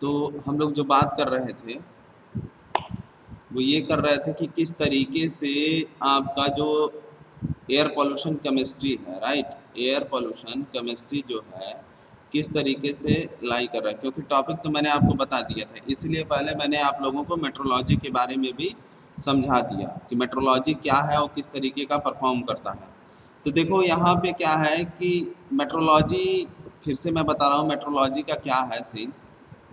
तो हम लोग जो बात कर रहे थे वो ये कर रहे थे कि किस तरीके से आपका जो एयर पोल्यूशन केमिस्ट्री है, राइट, एयर पोल्यूशन केमिस्ट्री जो है किस तरीके से लाई कर रहा है, क्योंकि टॉपिक तो मैंने आपको बता दिया था, इसलिए पहले मैंने आप लोगों को मेट्रोलॉजी के बारे में भी समझा दिया कि मेट्रोलॉजी क्या है और किस तरीके का परफॉर्म करता है। तो देखो यहाँ पे क्या है कि मेट्रोलॉजी, फिर से मैं बता रहा हूँ मेट्रोलॉजी का क्या है सीन,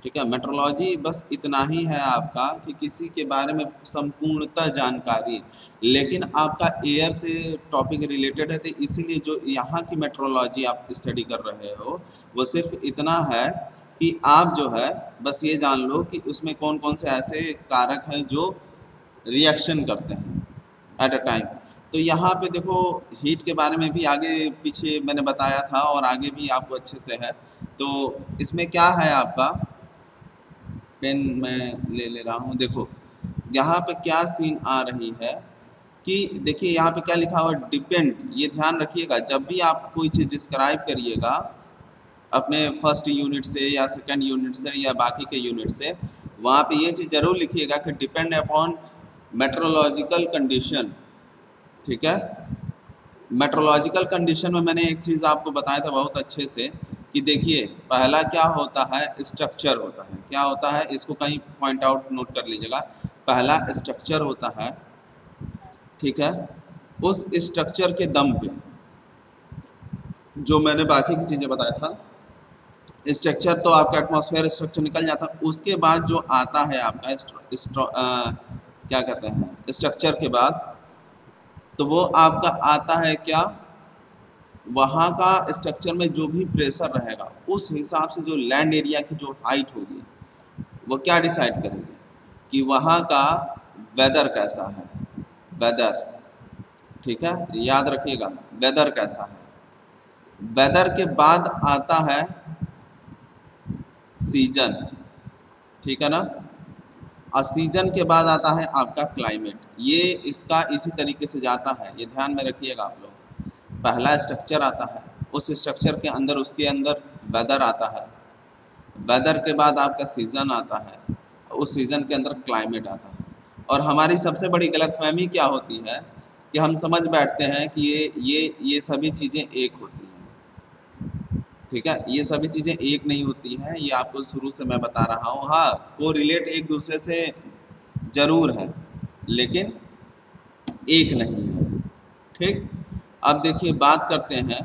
ठीक है। मेट्रोलॉजी बस इतना ही है आपका कि किसी के बारे में संपूर्णतः जानकारी, लेकिन आपका एयर से टॉपिक रिलेटेड है, तो इसीलिए जो यहाँ की मेट्रोलॉजी आप स्टडी कर रहे हो वो सिर्फ इतना है कि आप जो है बस ये जान लो कि उसमें कौन कौन से ऐसे कारक हैं जो रिएक्शन करते हैं एट अ टाइम। तो यहाँ पे देखो हीट के बारे में भी आगे पीछे मैंने बताया था और आगे भी आपको अच्छे से है। तो इसमें क्या है आपका, पेन मैं ले रहा हूँ, देखो यहाँ पे क्या सीन आ रही है कि देखिए यहाँ पे क्या लिखा हुआ है, डिपेंड, ये ध्यान रखिएगा जब भी आप कोई चीज़ डिस्क्राइब करिएगा अपने फर्स्ट यूनिट से या सेकंड यूनिट से या बाकी के यूनिट से, वहाँ पे ये चीज़ ज़रूर लिखिएगा कि डिपेंड अपॉन मेट्रोलॉजिकल कंडीशन, ठीक है। मेट्रोलॉजिकल कंडीशन में मैंने एक चीज़ आपको बताया था बहुत अच्छे से कि देखिए पहला क्या होता है, स्ट्रक्चर होता है, क्या होता है, इसको कहीं पॉइंट आउट नोट कर लीजिएगा, पहला स्ट्रक्चर होता है, ठीक है। उस स्ट्रक्चर के दम पे जो मैंने बाकी की चीज़ें बताया था, स्ट्रक्चर तो आपका एटमॉस्फेयर स्ट्रक्चर निकल जाता है, उसके बाद जो आता है आपका क्या कहते हैं स्ट्रक्चर के बाद, तो वो आपका आता है क्या, वहाँ का स्ट्रक्चर में जो भी प्रेशर रहेगा उस हिसाब से जो लैंड एरिया की जो हाइट होगी वो क्या डिसाइड करेगी कि वहाँ का वेदर कैसा है, वेदर, ठीक है, याद रखिएगा वेदर कैसा है। वेदर के बाद आता है सीजन, ठीक है ना, और सीजन के बाद आता है आपका क्लाइमेट। ये इसका इसी तरीके से जाता है, ये ध्यान में रखिएगा आप लोग। पहला स्ट्रक्चर आता है, उस स्ट्रक्चर के अंदर उसके अंदर वेदर आता है, वेदर के बाद आपका सीज़न आता है, उस सीज़न के अंदर क्लाइमेट आता है। और हमारी सबसे बड़ी गलतफहमी क्या होती है कि हम समझ बैठते हैं कि ये सभी चीज़ें एक होती हैं, ठीक है, ये सभी चीज़ें एक नहीं होती हैं, ये आपको शुरू से मैं बता रहा हूँ। हाँ, वो रिलेट एक दूसरे से ज़रूर है लेकिन एक नहीं है, ठीक। अब देखिए बात करते हैं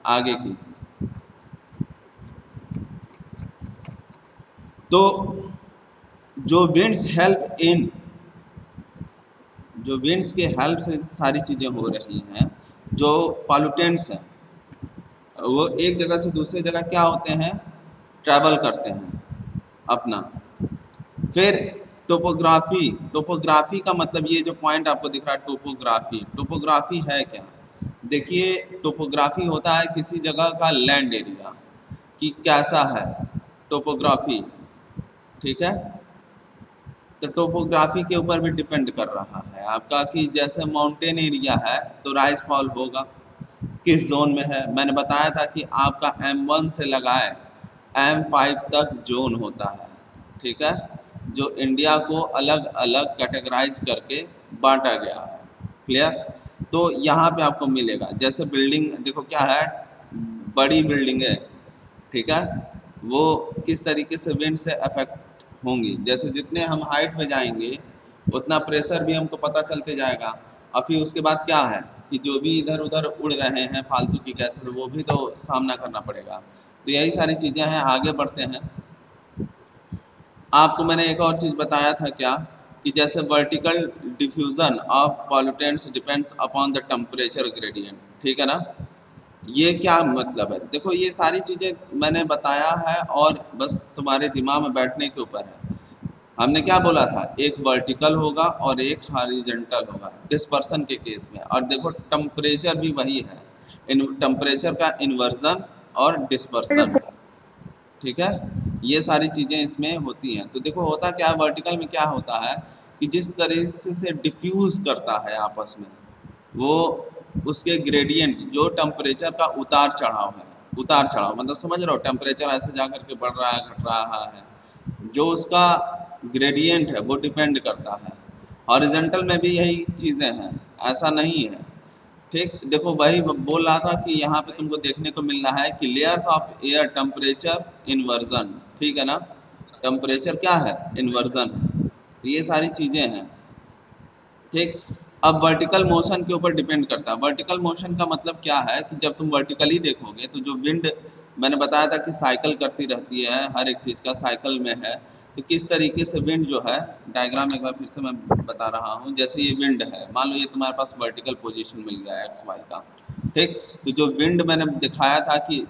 आगे की। तो जो विंड्स हेल्प इन, जो विंड्स के हेल्प से सारी चीज़ें हो रही हैं, जो पॉल्यूटेंट्स हैं वो एक जगह से दूसरी जगह क्या होते हैं, ट्रैवल करते हैं अपना। फिर टोपोग्राफी, टोपोग्राफी का मतलब ये जो पॉइंट आपको दिख रहा है टोपोग्राफी, टोपोग्राफी है क्या, देखिए टोपोग्राफी होता है किसी जगह का लैंड एरिया कि कैसा है, टोपोग्राफी, ठीक है। तो टोपोग्राफी के ऊपर भी डिपेंड कर रहा है आपका कि जैसे माउंटेन एरिया है तो राइस फॉल होगा, किस जोन में है, मैंने बताया था कि आपका M1 से लगाए M5 तक जोन होता है, ठीक है, जो इंडिया को अलग अलग कैटेगराइज करके बांटा गया है, क्लियर। तो यहाँ पे आपको मिलेगा जैसे बिल्डिंग, देखो क्या है, बड़ी बिल्डिंग है, ठीक है, वो किस तरीके से विंड से अफेक्ट होंगी, जैसे जितने हम हाइट पे जाएंगे उतना प्रेशर भी हमको पता चलते जाएगा। और फिर उसके बाद क्या है कि जो भी इधर उधर उड़ रहे हैं फालतू की गैसें, वो भी तो सामना करना पड़ेगा। तो यही सारी चीज़ें हैं, आगे बढ़ते हैं। आपको मैंने एक और चीज़ बताया था क्या कि जैसे vertical diffusion of pollutants depends upon the temperature gradient, ठीक है ना। ये क्या मतलब है, देखो ये सारी चीज़ें मैंने बताया है और बस तुम्हारे दिमाग में बैठने के ऊपर है। हमने क्या बोला था, एक वर्टिकल होगा और एक हॉरिजॉन्टल होगा डिस्पर्सन के केस में, और देखो टेम्परेचर भी वही है, इन टेम्परेचर का इन्वर्जन और डिस्पर्सन, ठीक है, ये सारी चीज़ें इसमें होती हैं। तो देखो होता क्या है, वर्टिकल में क्या होता है कि जिस तरह से डिफ्यूज़ करता है आपस में, वो उसके ग्रेडियंट जो टेम्परेचर का उतार चढ़ाव है उतार चढ़ाव, मतलब समझ रहे हो, टेम्परेचर ऐसे जा करके बढ़ रहा है घट रहा है, जो उसका ग्रेडियंट है वो डिपेंड करता है। हॉरिजॉन्टल में भी यही चीज़ें हैं, ऐसा नहीं है। ठीक, देखो भाई बोल रहा था कि यहाँ पे तुमको देखने को मिल रहा है कि layers of air temperature inversion, ठीक है ना, टेम्परेचर क्या है, इन्वर्जन है, तो ये सारी चीज़ें हैं। ठीक, अब वर्टिकल मोशन के ऊपर डिपेंड करता है। वर्टिकल मोशन का मतलब क्या है कि जब तुम वर्टिकली देखोगे तो जो विंड, मैंने बताया था कि साइकिल करती रहती है, हर एक चीज़ का साइकिल में है, तो किस तरीके से विंड जो है, डायग्राम एक बार फिर से मैं बता रहा हूँ। जैसे ये विंड है, मान लो ये तुम्हारे पास वर्टिकल पोजीशन मिल गया एक्स वाई का, ठीक, तो जो विंड मैंने दिखाया था कि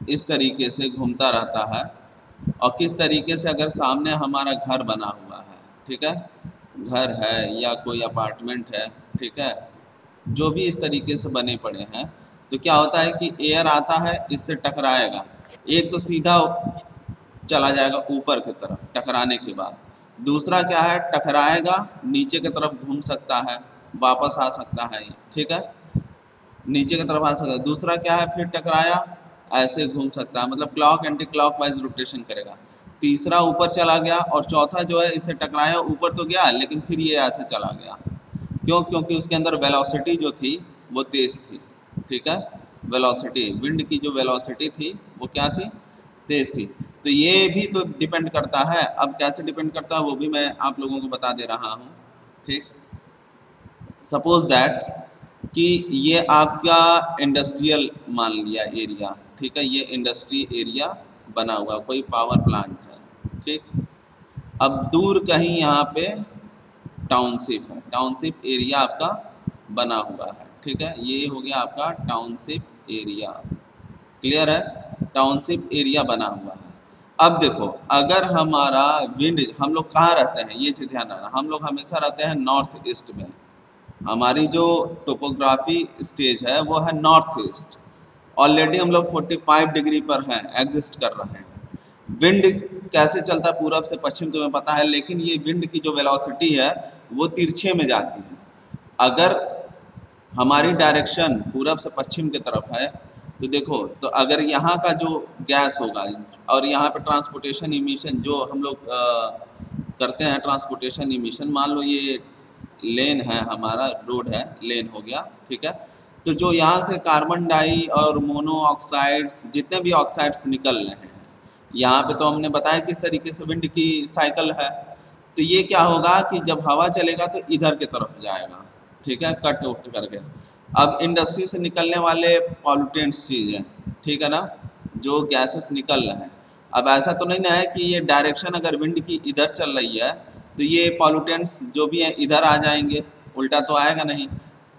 इस तरीके से घूमता रहता है, और किस तरीके से अगर सामने हमारा घर बना हुआ है, ठीक है, घर है या कोई अपार्टमेंट है, ठीक है, जो भी इस तरीके से बने पड़े हैं, तो क्या होता है कि एयर आता है, इससे टकराएगा, एक तो सीधा चला जाएगा ऊपर की तरफ टकराने के बाद, दूसरा क्या है, टकराएगा नीचे की तरफ घूम सकता है, वापस आ सकता है, ठीक है, नीचे की तरफ आ सकता है, दूसरा क्या है, फिर टकराया ऐसे घूम सकता है, मतलब clock anti clock wise rotation करेगा, तीसरा ऊपर चला गया, और चौथा जो है इससे टकराया, ऊपर तो गया लेकिन फिर ये ऐसे चला गया, क्यों, क्योंकि उसके अंदर वेलोसिटी जो थी वो तेज़ थी, ठीक है, वेलोसिटी, विंड की जो वेलोसिटी थी वो क्या थी, तेज़ थी। तो ये भी तो डिपेंड करता है, अब कैसे डिपेंड करता है वो भी मैं आप लोगों को बता दे रहा हूँ। ठीक, सपोज दैट कि ये आपका इंडस्ट्रियल मान लिया एरिया, ठीक है, ये इंडस्ट्री एरिया बना हुआ, कोई पावर प्लांट है, ठीक, अब दूर कहीं यहाँ पे टाउनशिप है, टाउनशिप एरिया आपका बना हुआ है, ठीक है, ये हो गया आपका टाउनशिप एरिया, क्लियर है, टाउनशिप एरिया बना हुआ है। अब देखो, अगर हमारा विंड, हम लोग कहाँ रहते हैं ये चीज़ ध्यान रखना, हम लोग हमेशा रहते हैं नॉर्थ ईस्ट में, हमारी जो टोपोग्राफी स्टेज है वो है नॉर्थ ईस्ट, ऑलरेडी हम लोग 45 डिग्री पर हैं, एग्जिस्ट कर रहे हैं। विंड कैसे चलता है पूरब से पश्चिम तुम्हें पता है, लेकिन ये विंड की जो वेलोसिटी है वो तिरछे में जाती है। अगर हमारी डायरेक्शन पूरब से पश्चिम की तरफ है, तो देखो, तो अगर यहाँ का जो गैस होगा, और यहाँ पे ट्रांसपोर्टेशन इमिशन जो हम लोग करते हैं, ट्रांसपोर्टेशन इमिशन, मान लो ये लेन है हमारा, रोड है, लेन हो गया, ठीक है, तो जो यहाँ से कार्बन डाई और मोनो ऑक्साइड्स, जितने भी ऑक्साइड्स निकल रहे हैं, यहाँ पे तो हमने बताया किस तरीके से विंड की साइकिल है, तो ये क्या होगा कि जब हवा चलेगा तो इधर की तरफ जाएगा, ठीक है, कट उट करके। अब इंडस्ट्री से निकलने वाले पॉल्यूटेंट्स चीज़ें, ठीक है ना, जो गैसेस निकल रहे हैं, अब ऐसा तो नहीं ना है कि ये डायरेक्शन अगर विंड की इधर चल रही है तो ये पॉल्यूटेंट्स जो भी हैं इधर आ जाएंगे, उल्टा तो आएगा नहीं,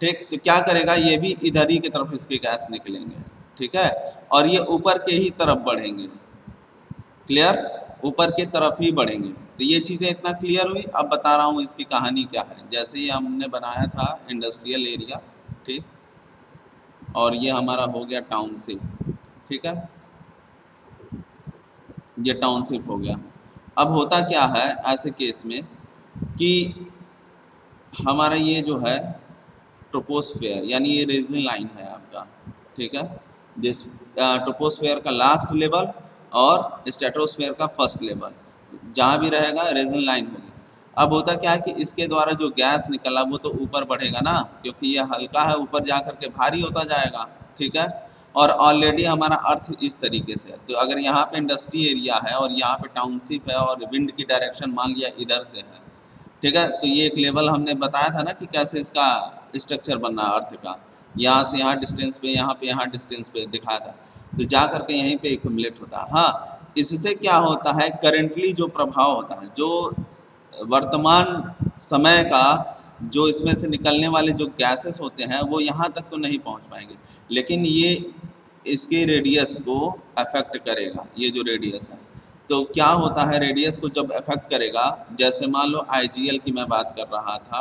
ठीक, तो क्या करेगा, ये भी इधर ही की तरफ इसके गैस निकलेंगे, ठीक है, और ये ऊपर के ही तरफ बढ़ेंगे, क्लियर, ऊपर की तरफ ही बढ़ेंगे। तो ये चीज़ें इतना क्लियर हुई। अब बता रहा हूँ इसकी कहानी क्या है। जैसे ही हमने बनाया था इंडस्ट्रियल एरिया, ठीक, और ये हमारा हो गया टाउनशिप, ठीक है, ये टाउनशिप हो गया। अब होता क्या है ऐसे केस में कि हमारा ये जो है ट्रोपोस्फेयर, यानी ये रेजिन लाइन है आपका, ठीक है, जिस ट्रोपोस्फेयर का लास्ट लेवल और स्ट्रेटोस्फेयर का फर्स्ट लेवल, जहाँ भी रहेगा रेजिन लाइन होगी। अब होता क्या है कि इसके द्वारा जो गैस निकला वो तो ऊपर बढ़ेगा ना, क्योंकि ये हल्का है, ऊपर जा कर के भारी होता जाएगा, ठीक है, और ऑलरेडी हमारा अर्थ इस तरीके से है, तो अगर यहाँ पे इंडस्ट्री एरिया है और यहाँ पे टाउनशिप है और विंड की डायरेक्शन मान लिया इधर से है, ठीक है, तो ये एक लेवल हमने बताया था ना कि कैसे इसका स्ट्रक्चर बनना है अर्थ का, यहाँ से यहाँ डिस्टेंस पे, यहाँ डिस्टेंस पे दिखाया था, तो जा करके यहीं पे एक्युमुलेट होता है। हाँ, इससे क्या होता है, करेंटली जो प्रभाव होता है, जो वर्तमान समय का जो इसमें से निकलने वाले जो गैसेस होते हैं वो यहाँ तक तो नहीं पहुँच पाएंगे, लेकिन ये इसके रेडियस को अफेक्ट करेगा, ये जो रेडियस है। तो क्या होता है, रेडियस को जब अफेक्ट करेगा, जैसे मान लो आईजीएल की मैं बात कर रहा था,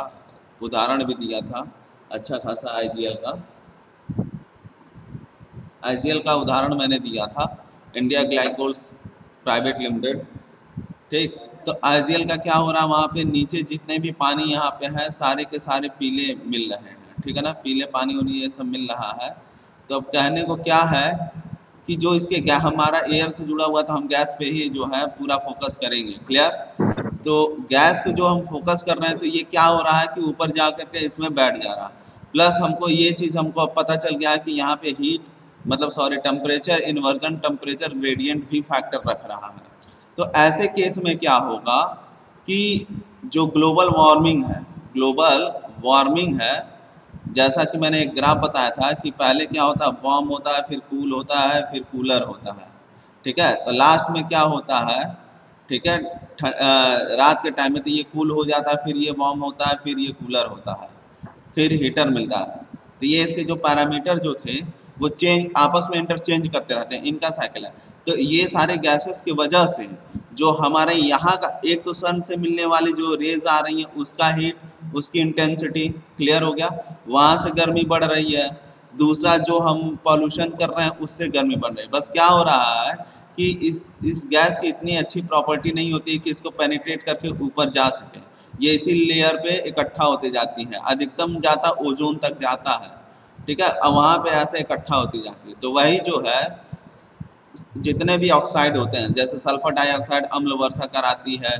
उदाहरण भी दिया था अच्छा खासा आईजीएल का उदाहरण मैंने दिया था, इंडिया ग्लाइकोल्स प्राइवेट लिमिटेड, ठीक, तो आईजीएल का क्या हो रहा है, वहाँ पे नीचे जितने भी पानी यहाँ पे है सारे के सारे पीले मिल रहे हैं, ठीक है ना, पीले पानी उन्हें ये सब मिल रहा है। तो अब कहने को क्या है कि जो इसके हमारा एयर से जुड़ा हुआ, तो हम गैस पे ही जो है पूरा फोकस करेंगे। क्लियर? तो गैस को जो हम फोकस कर रहे हैं, तो ये क्या हो रहा है कि ऊपर जा करके इसमें बैठ जा रहा है। प्लस हमको ये चीज़ हमको अब पता चल गया है कि यहाँ पे हीट मतलब sorry temperature inversion temperature gradient भी फैक्टर रख रहा है। तो ऐसे केस में क्या होगा कि जो ग्लोबल वार्मिंग है, जैसा कि मैंने एक ग्राफ बताया था कि पहले क्या होता है, वार्म होता है, फिर कूल होता है, फिर कूलर होता है। ठीक है, तो लास्ट में क्या होता है, ठीक है, रात के टाइम में तो ये कूल हो जाता है, फिर ये वार्म होता है, फिर ये कूलर होता है, फिर हीटर मिलता है। तो ये इसके जो पैरामीटर जो थे वो चेंज आपस में इंटरचेंज करते रहते हैं, इनका साइकिल है। तो ये सारे गैसेस की वजह से जो हमारे यहाँ का एक तो सन से मिलने वाली जो रेज आ रही हैं उसका हीट, उसकी इंटेंसिटी, क्लियर हो गया, वहाँ से गर्मी बढ़ रही है। दूसरा जो हम पॉल्यूशन कर रहे हैं उससे गर्मी बढ़ रही है। बस क्या हो रहा है कि इस गैस की इतनी अच्छी प्रॉपर्टी नहीं होती कि इसको पेनिट्रेट करके ऊपर जा सके, ये इसी लेयर पे इकट्ठा होते जाती है, अधिकतम जाता ओजोन तक जाता है। ठीक है, अब वहाँ पे ऐसे इकट्ठा होती जाती है। तो वही जो है जितने भी ऑक्साइड होते हैं, जैसे सल्फर डाइऑक्साइड अम्ल वर्षा कराती है,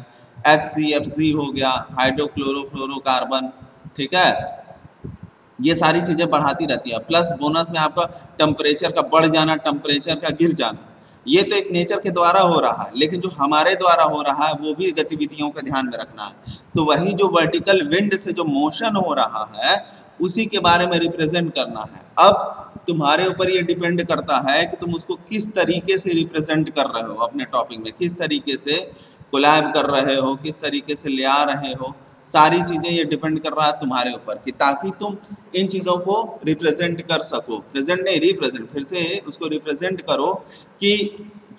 HCFC हो गया, हाइड्रोक्लोरोफ्लोरोकार्बन, ठीक है, ये सारी चीज़ें बढ़ाती रहती है। प्लस बोनस में आपका टेम्परेचर का बढ़ जाना, टेम्परेचर का गिर जाना, ये तो एक नेचर के द्वारा हो रहा है, लेकिन जो हमारे द्वारा हो रहा है वो भी गतिविधियों का ध्यान में रखना है। तो वही जो वर्टिकल विंड से जो मोशन हो रहा है उसी के बारे में रिप्रेजेंट करना है। अब तुम्हारे ऊपर ये डिपेंड करता है कि तुम उसको किस तरीके से रिप्रेजेंट कर रहे हो, अपने टॉपिक में किस तरीके से कोलैब कर रहे हो, किस तरीके से ले आ रहे हो, सारी चीज़ें ये डिपेंड कर रहा है तुम्हारे ऊपर कि ताकि तुम इन चीज़ों को रिप्रेजेंट कर सको। प्रेजेंट नहीं, रिप्रेजेंट, फिर से उसको रिप्रेजेंट करो कि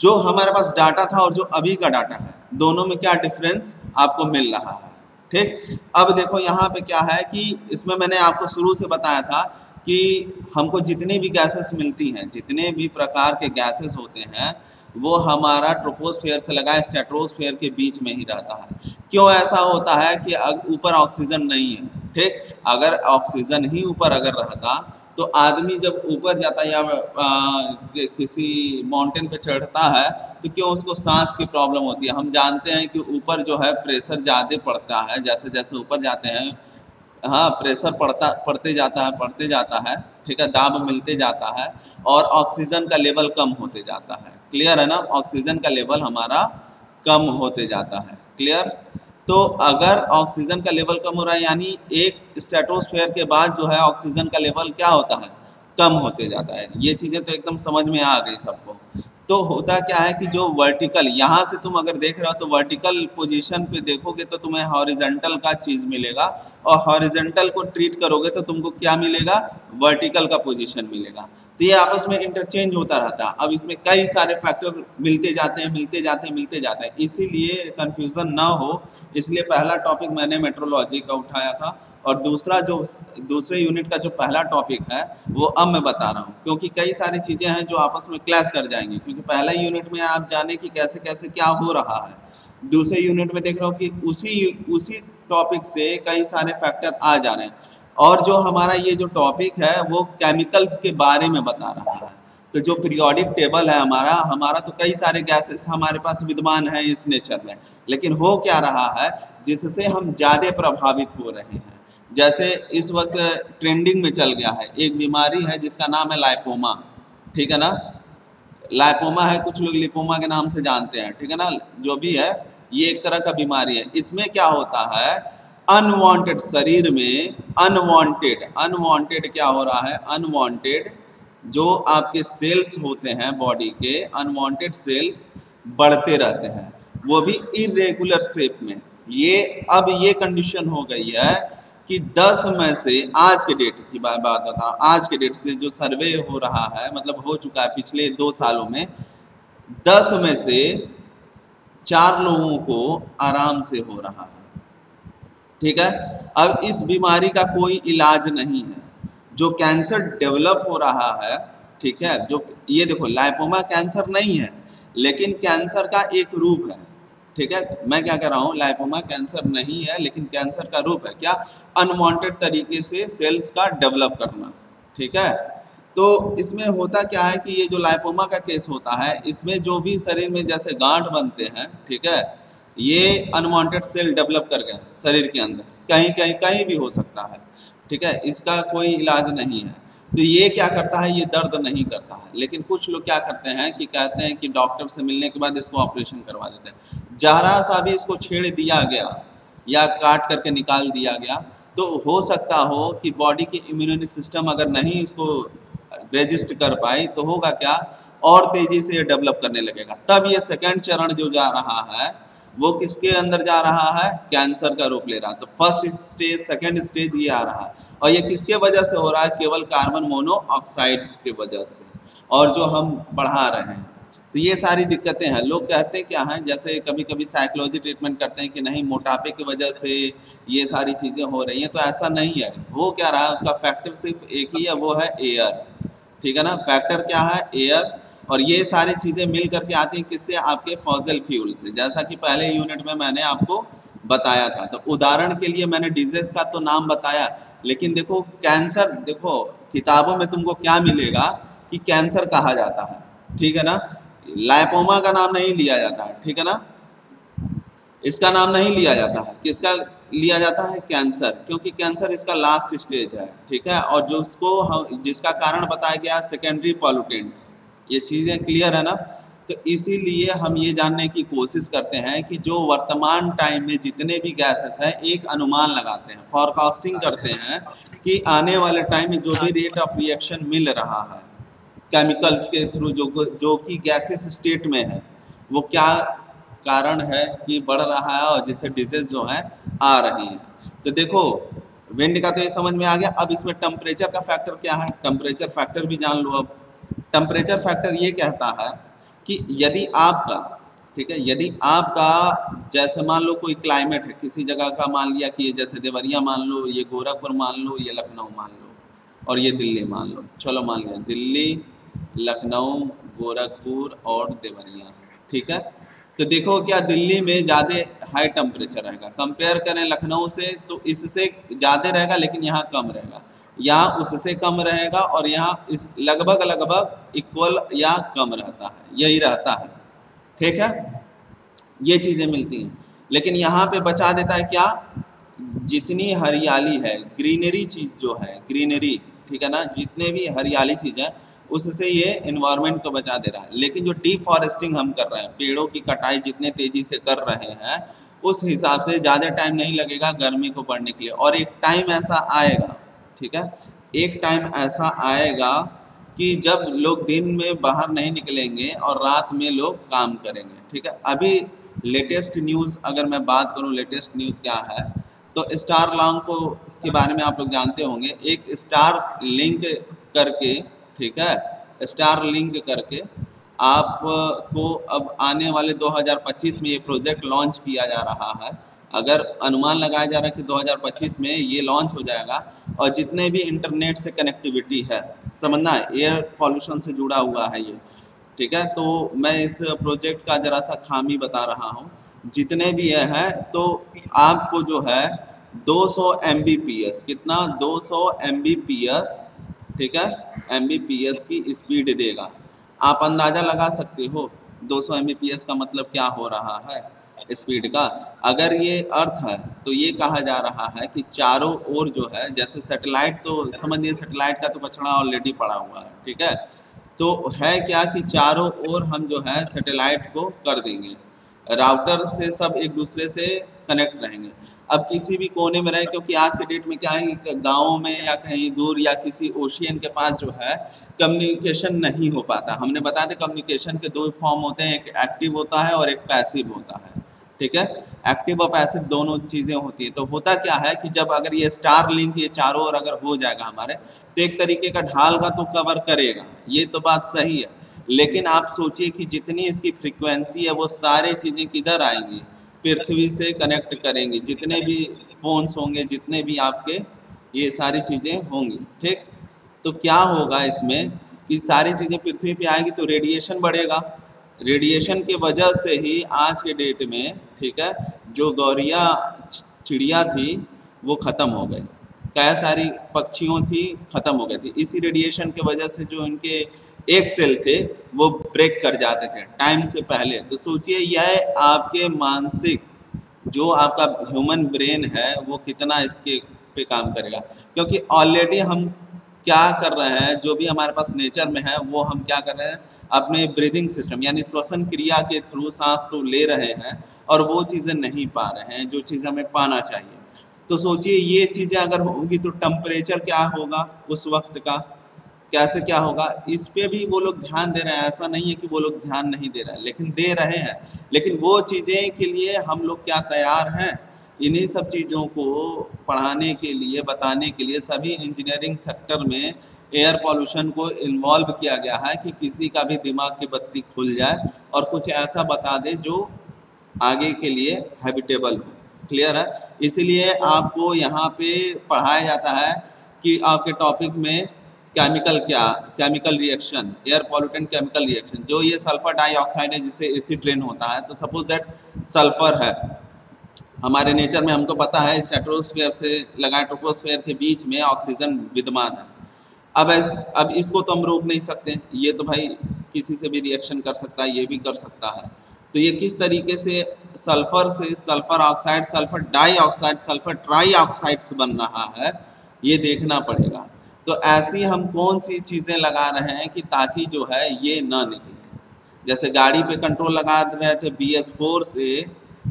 जो हमारे पास डाटा था और जो अभी का डाटा है दोनों में क्या डिफरेंस आपको मिल रहा है। ठीक, अब देखो यहाँ पे क्या है कि इसमें मैंने आपको शुरू से बताया था कि हमको जितनी भी गैसेस मिलती हैं, जितने भी प्रकार के गैसेस होते हैं, वो हमारा ट्रोपोस्फेयर से लगा स्ट्रेटोस्फेयर के बीच में ही रहता है। क्यों ऐसा होता है कि ऊपर ऑक्सीजन नहीं है। ठीक, अगर ऑक्सीजन ही ऊपर अगर रहता तो आदमी जब ऊपर जाता या किसी माउंटेन पे चढ़ता है तो क्यों उसको सांस की प्रॉब्लम होती है। हम जानते हैं कि ऊपर जो है प्रेशर ज़्यादा पड़ता है, जैसे जैसे ऊपर जाते हैं, हाँ, प्रेशर पड़ते जाता है, ठीक है, दाब मिलते जाता है और ऑक्सीजन का लेवल कम होते जाता है। क्लियर है ना, ऑक्सीजन का लेवल हमारा कम होते जाता है। क्लियर, तो अगर ऑक्सीजन का लेवल कम हो रहा है यानी एक स्ट्रेटोस्फेयर के बाद जो है ऑक्सीजन का लेवल क्या होता है, कम होते जाता है। ये चीज़ें तो एकदम समझ में आ गई सबको। तो होता क्या है कि जो वर्टिकल यहाँ से तुम अगर देख रहे हो तो वर्टिकल पोजीशन पे देखोगे तो तुम्हें हॉरिजॉन्टल का चीज़ मिलेगा और हॉरिजॉन्टल को ट्रीट करोगे तो तुमको क्या मिलेगा, वर्टिकल का पोजीशन मिलेगा। तो ये आपस में इंटरचेंज होता रहता है। अब इसमें कई सारे फैक्टर मिलते जाते हैं, इसीलिए कन्फ्यूज़न ना हो, इसलिए पहला टॉपिक मैंने मेट्रोलॉजी का उठाया था और दूसरा जो दूसरे यूनिट का जो पहला टॉपिक है वो अब मैं बता रहा हूँ, क्योंकि कई सारी चीज़ें हैं जो आपस में क्लैश कर जाएंगी। क्योंकि पहला यूनिट में आप जाने कि कैसे कैसे क्या हो रहा है, दूसरे यूनिट में देख रहा हूँ कि उसी टॉपिक से कई सारे फैक्टर आ जा रहे हैं। और जो हमारा ये जो टॉपिक है वो केमिकल्स के बारे में बता रहा है। तो जो पीरियोडिक टेबल है हमारा तो कई सारे गैसेस हमारे पास विद्यमान है इस नेचर में, लेकिन हो क्या रहा है जिससे हम ज़्यादा प्रभावित हो रहे हैं। जैसे इस वक्त ट्रेंडिंग में चल गया है एक बीमारी है जिसका नाम है लाइपोमा, ठीक है ना, लाइपोमा है, कुछ लोग लिपोमा के नाम से जानते हैं, ठीक है ना, जो भी है ये एक तरह का बीमारी है। इसमें क्या होता है, अनवांटेड शरीर में अनवांटेड क्या हो रहा है, अनवांटेड जो आपके सेल्स होते हैं बॉडी के, अनवांटेड सेल्स बढ़ते रहते हैं, वो भी इरेगुलर शेप में। अब ये कंडीशन हो गई है कि 10 में से आज के डेट की बात बता रहा हूँ, आज के डेट से जो सर्वे हो रहा है, मतलब हो चुका है पिछले 2 सालों में, 10 में से 4 लोगों को आराम से हो रहा है। ठीक है, अब इस बीमारी का कोई इलाज नहीं है। जो कैंसर डेवलप हो रहा है, ठीक है, जो ये देखो लाइपोमा कैंसर नहीं है लेकिन कैंसर का एक रूप है। ठीक है, मैं क्या कह रहा हूँ, लाइपोमा कैंसर नहीं है लेकिन कैंसर का रूप है। क्या, अनवांटेड तरीके से सेल्स का डेवलप करना। ठीक है, तो इसमें होता क्या है कि ये जो लाइपोमा का केस होता है, इसमें जो भी शरीर में जैसे गांठ बनते हैं, ठीक है, ये अनवांटेड सेल डेवलप कर गए शरीर के अंदर, कहीं कहीं कहीं भी हो सकता है, ठीक है, इसका कोई इलाज नहीं है। तो ये क्या करता है, ये दर्द नहीं करता है, लेकिन कुछ लोग क्या करते हैं कि कहते हैं कि डॉक्टर से मिलने के बाद इसको ऑपरेशन करवा देते हैं। जरा सा भी इसको छेड़ दिया गया या काट करके निकाल दिया गया तो हो सकता हो कि बॉडी की इम्यूनिटी सिस्टम अगर नहीं इसको रेजिस्ट कर पाई तो होगा क्या, और तेजी से ये डेवलप करने लगेगा। तब ये सेकंड चरण जो जा रहा है वो किसके अंदर जा रहा है, कैंसर का रूप ले रहा है। तो फर्स्ट स्टेज, सेकंड स्टेज ये आ रहा है, और ये किसके वजह से हो रहा है, केवल कार्बन मोनोऑक्साइड्स के वजह से, और जो हम बढ़ा रहे हैं। तो ये सारी दिक्कतें हैं। लोग कहते हैं क्या हैं, जैसे कभी कभी साइकोलॉजी ट्रीटमेंट करते हैं कि नहीं मोटापे की वजह से ये सारी चीज़ें हो रही हैं, तो ऐसा नहीं है। वो क्या रहा है, उसका फैक्टर सिर्फ एक ही है, वो है एयर, ठीक है ना। फैक्टर क्या है, एयर, और ये सारी चीज़ें मिल करके आती हैं किससे, आपके फॉसिल फ्यूल से, जैसा कि पहले यूनिट में मैंने आपको बताया था। तो उदाहरण के लिए मैंने डिजीज का तो नाम बताया, लेकिन देखो कैंसर, देखो किताबों में तुमको क्या मिलेगा कि कैंसर कहा जाता है, ठीक है ना, लाइपोमा का नाम नहीं लिया जाता है, ठीक है ना, इसका नाम नहीं लिया जाता है, किसका लिया जाता है, कैंसर, क्योंकि कैंसर इसका लास्ट स्टेज है, ठीक है। और जो उसको हम जिसका कारण बताया गया सेकेंडरी पॉल्यूटेंट, ये चीज़ें क्लियर है ना। तो इसीलिए हम ये जानने की कोशिश करते हैं कि जो वर्तमान टाइम में जितने भी गैसेस हैं, एक अनुमान लगाते हैं, फॉरकास्टिंग करते हैं कि आने वाले टाइम में जो भी रेट ऑफ रिएक्शन मिल रहा है केमिकल्स के थ्रू, जो कि गैसेस स्टेट में है, वो क्या कारण है कि बढ़ रहा है और जिससे डिजीज जो है आ रही है। तो देखो विंड का तो ये समझ में आ गया। अब इसमें टेम्परेचर का फैक्टर क्या है, टेम्परेचर फैक्टर भी जान लो। अब टेम्परेचर फैक्टर ये कहता है कि यदि आपका, ठीक है, यदि आपका जैसे मान लो कोई क्लाइमेट है किसी जगह का, मान लिया कि ये जैसे देवरिया मान लो, ये गोरखपुर मान लो, ये लखनऊ मान लो, और ये दिल्ली मान लो, चलो मान लिया दिल्ली, लखनऊ, गोरखपुर और देवरिया, ठीक है। तो देखो क्या दिल्ली में ज़्यादा हाई टेम्परेचर रहेगा, कंपेयर करें लखनऊ से तो इससे ज़्यादा रहेगा, लेकिन यहाँ कम रहेगा, यहाँ उससे कम रहेगा, और यहाँ इस लगभग लगभग इक्वल या कम रहता है, यही रहता है, ठीक है। ये चीज़ें मिलती हैं, लेकिन यहाँ पे बचा देता है क्या, जितनी हरियाली है, ग्रीनरी चीज़ जो है, ग्रीनरी, ठीक है ना, जितने भी हरियाली चीज़ है उससे ये इन्वायरमेंट को बचा दे रहा है। लेकिन जो डिफॉरेस्टिंग हम कर रहे हैं, पेड़ों की कटाई जितने तेज़ी से कर रहे हैं, उस हिसाब से ज़्यादा टाइम नहीं लगेगा गर्मी को बढ़ने के लिए। और एक टाइम ऐसा आएगा, ठीक है, एक टाइम ऐसा आएगा कि जब लोग दिन में बाहर नहीं निकलेंगे और रात में लोग काम करेंगे, ठीक है। अभी लेटेस्ट न्यूज़ अगर मैं बात करूं, लेटेस्ट न्यूज़ क्या है, तो स्टार लॉन्ग को के बारे में आप लोग जानते होंगे। एक स्टार लिंक करके, ठीक है, स्टार लिंक करके आपको अब आने वाले 2025 में ये प्रोजेक्ट लॉन्च किया जा रहा है। अगर अनुमान लगाया जा रहा है कि 2025 में ये लॉन्च हो जाएगा, और जितने भी इंटरनेट से कनेक्टिविटी है, समझना एयर पॉल्यूशन से जुड़ा हुआ है ये, ठीक है। तो मैं इस प्रोजेक्ट का ज़रा सा खामी बता रहा हूँ। जितने भी ये हैं तो आपको जो है 200 Mbps, कितना, 200 Mbps, ठीक है, Mbps की स्पीड देगा। आप अंदाज़ा लगा सकते हो 200 Mbps का मतलब क्या हो रहा है स्पीड का। अगर ये अर्थ है तो ये कहा जा रहा है कि चारों ओर जो है, जैसे सैटेलाइट, तो समझिए सैटेलाइट का तो बछड़ा ऑलरेडी पड़ा हुआ है, ठीक है। तो है क्या कि चारों ओर हम जो है सैटेलाइट को कर देंगे, राउटर से सब एक दूसरे से कनेक्ट रहेंगे। अब किसी भी कोने में रहे, क्योंकि आज के डेट में क्या है कि गाँव में या कहीं दूर या किसी ओशियन के पास जो है कम्युनिकेशन नहीं हो पाता। हमने बताया था कम्युनिकेशन के दो फॉर्म होते हैं, एक एक्टिव होता है और एक पैसिव होता है, ठीक है। एक्टिव और पैसिव दोनों चीज़ें होती हैं। तो होता क्या है कि जब अगर ये स्टार लिंक ये चारों ओर अगर हो जाएगा हमारे, तो एक तरीके का ढाल का तो कवर करेगा, ये तो बात सही है। लेकिन आप सोचिए कि जितनी इसकी फ्रीक्वेंसी है वो सारी चीज़ें किधर आएंगी, पृथ्वी से कनेक्ट करेंगी। जितने भी फोन्स होंगे, जितने भी आपके ये सारी चीज़ें होंगी, ठीक। तो क्या होगा इसमें कि सारी चीज़ें पृथ्वी पे आएगी तो रेडिएशन बढ़ेगा। रेडिएशन के वजह से ही आज के डेट में, ठीक है, जो गौरिया चिड़िया थी वो ख़त्म हो गई, क्या सारी पक्षियों थी खत्म हो गई थी। इसी रेडिएशन के वजह से जो इनके एक सेल थे वो ब्रेक कर जाते थे टाइम से पहले। तो सोचिए यह आपके मानसिक जो आपका ह्यूमन ब्रेन है वो कितना इसके पे काम करेगा, क्योंकि ऑलरेडी हम क्या कर रहे हैं, जो भी हमारे पास नेचर में है वो हम क्या कर रहे हैं, अपने ब्रीदिंग सिस्टम यानी श्वसन क्रिया के थ्रू सांस तो ले रहे हैं और वो चीज़ें नहीं पा रहे हैं जो चीज़ हमें पाना चाहिए। तो सोचिए ये चीज़ें अगर होंगी तो टेम्परेचर क्या होगा उस वक्त का, कैसे क्या होगा, इस पे भी वो लोग ध्यान दे रहे हैं। ऐसा नहीं है कि वो लोग ध्यान नहीं दे रहे हैं, लेकिन दे रहे हैं। लेकिन वो चीज़ें के लिए हम लोग क्या तैयार हैं, इन्हीं सब चीज़ों को पढ़ाने के लिए, बताने के लिए सभी इंजीनियरिंग सेक्टर में एयर पॉल्यूशन को इन्वॉल्व किया गया है कि किसी का भी दिमाग की बत्ती खुल जाए और कुछ ऐसा बता दे जो आगे के लिए हैबिटेबल हो। क्लियर है? इसीलिए आपको यहाँ पे पढ़ाया जाता है कि आपके टॉपिक में chemical reaction, air pollutant chemical reaction, जो ये सल्फर डाइऑक्साइड है जिससे एसिड रेन होता है। तो सपोज दैट सल्फर है, हमारे नेचर में हमको पता है स्ट्रेटोस्फेयर से लगा ट्रोपोस्फेयर के बीच में ऑक्सीजन विद्यमान है। अब इसको तो हम रोक नहीं सकते, ये तो भाई किसी से भी रिएक्शन कर सकता है, ये भी कर सकता है। तो ये किस तरीके से सल्फर से sulphur oxide, sulphur dioxide, sulphur trioxides बन रहा है, ये देखना पड़ेगा। तो ऐसी हम कौन सी चीज़ें लगा रहे हैं कि ताकि जो है ये ना निकले। जैसे गाड़ी पे कंट्रोल लगा रहे थे BS4 से,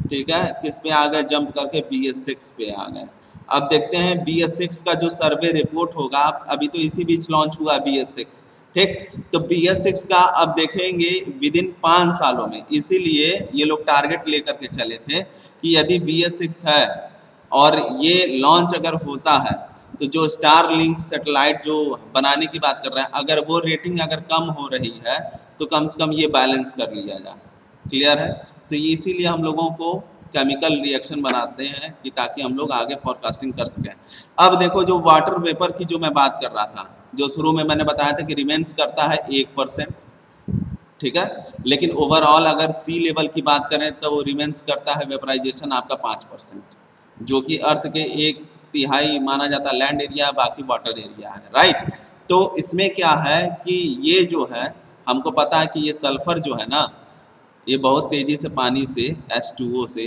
ठीक है, किस पे आ गए, जंप करके BS6 पे आ गए। अब देखते हैं BS6 का जो सर्वे रिपोर्ट होगा, अभी तो इसी बीच लॉन्च हुआ BS6, ठीक। तो BS6 का अब देखेंगे विद इन 5 सालों में। इसीलिए ये लोग टारगेट लेकर के चले थे कि यदि BS6 है और ये लॉन्च अगर होता है तो जो स्टारलिंक सैटेलाइट जो बनाने की बात कर रहे हैं, अगर वो रेटिंग अगर कम हो रही है तो कम से कम ये बैलेंस कर लिया जाए। क्लियर है? तो इसीलिए हम लोगों को केमिकल रिएक्शन बनाते हैं कि ताकि हम लोग आगे फोरकास्टिंग कर सकें। अब देखो जो वाटर वेपर की जो मैं बात कर रहा था, जो शुरू में मैंने बताया था कि रिमेन्स करता है 1%, ठीक है, लेकिन ओवरऑल अगर सी लेवल की बात करें तो वो रिमेन्स करता है वेपराइजेशन आपका 5%, जो कि अर्थ के 1/3 माना जाता है लैंड एरिया, बाकी वाटर एरिया है, राइट। तो इसमें क्या है कि ये जो है हमको पता है कि ये सल्फर जो है ना, ये बहुत तेज़ी से पानी से H2O से,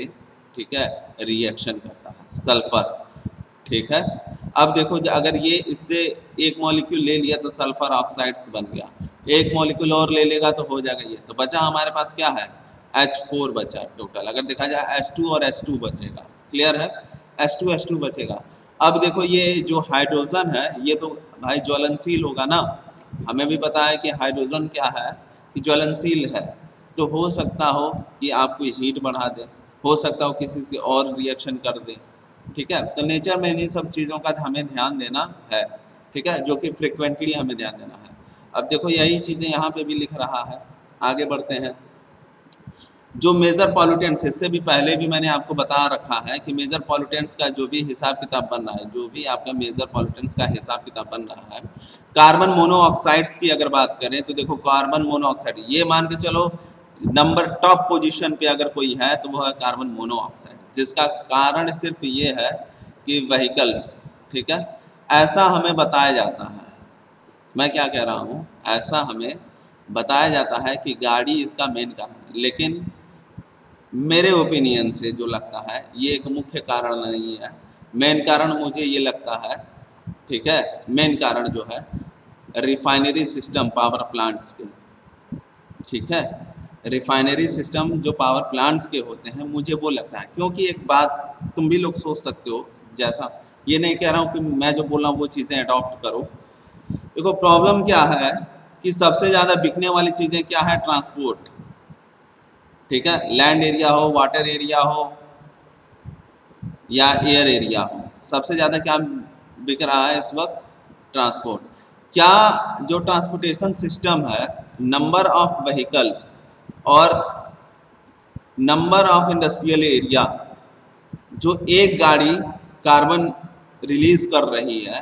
ठीक है, रिएक्शन करता है सल्फर, ठीक है। अब देखो अगर ये इससे एक मॉलिक्यूल ले लिया तो सल्फर ऑक्साइड्स बन गया, एक मॉलिक्यूल और ले लेगा तो हो जाएगा ये, तो बचा हमारे पास क्या है, H4 बचा टोटल। अगर देखा जाए H2 और H2 बचेगा। क्लियर है? H2 बचेगा। अब देखो ये जो हाइड्रोजन है ये तो भाई ज्वलनशील होगा ना, हमें भी पता है कि हाइड्रोजन क्या है कि ज्वलनशील है। तो हो सकता हो कि आपको हीट बढ़ा दे, हो सकता हो किसी से और रिएक्शन कर दे, ठीक है। तो नेचर में इन्हीं सब चीज़ों का हमें ध्यान देना है, ठीक है, जो कि फ्रिक्वेंटली हमें ध्यान देना है। अब देखो यही चीज़ें यहाँ पे भी लिख रहा है। आगे बढ़ते हैं। जो मेजर पॉल्यूटेंट्स, इससे भी पहले भी मैंने आपको बता रखा है कि मेजर पॉल्यूटेंट्स का जो भी हिसाब किताब बन रहा है, जो भी आपका मेजर पॉल्यूटेंट्स का हिसाब किताब बन रहा है, कार्बन मोनोऑक्साइड्स की अगर बात करें तो देखो कार्बन मोनोऑक्साइड, ये मान के चलो नंबर टॉप पोजीशन पे अगर कोई है तो वो है कार्बन मोनोऑक्साइड, जिसका कारण सिर्फ ये है कि व्हीकल्स, ठीक है, ऐसा हमें बताया जाता है। मैं क्या कह रहा हूँ, ऐसा हमें बताया जाता है कि गाड़ी इसका मेन कारण है, लेकिन मेरे ओपिनियन से जो लगता है ये एक मुख्य कारण नहीं है। मेन कारण मुझे ये लगता है, ठीक है, मेन कारण जो है रिफाइनरी सिस्टम पावर प्लांट्स के, ठीक है, रिफाइनरी सिस्टम जो पावर प्लांट्स के होते हैं, मुझे वो लगता है। क्योंकि एक बात तुम भी लोग सोच सकते हो, जैसा ये नहीं कह रहा हूँ कि मैं जो बोल रहा हूँ वो चीज़ें अडॉप्ट करो। देखो प्रॉब्लम क्या है कि सबसे ज़्यादा बिकने वाली चीज़ें क्या है, ट्रांसपोर्ट, ठीक है, लैंड एरिया हो, वाटर एरिया हो या एयर एरिया हो, सबसे ज़्यादा क्या बिक रहा है इस वक्त, ट्रांसपोर्ट। क्या जो ट्रांसपोर्टेशन सिस्टम है, नंबर ऑफ व्हीकल्स और नंबर ऑफ इंडस्ट्रियल एरिया, जो एक गाड़ी कार्बन रिलीज कर रही है,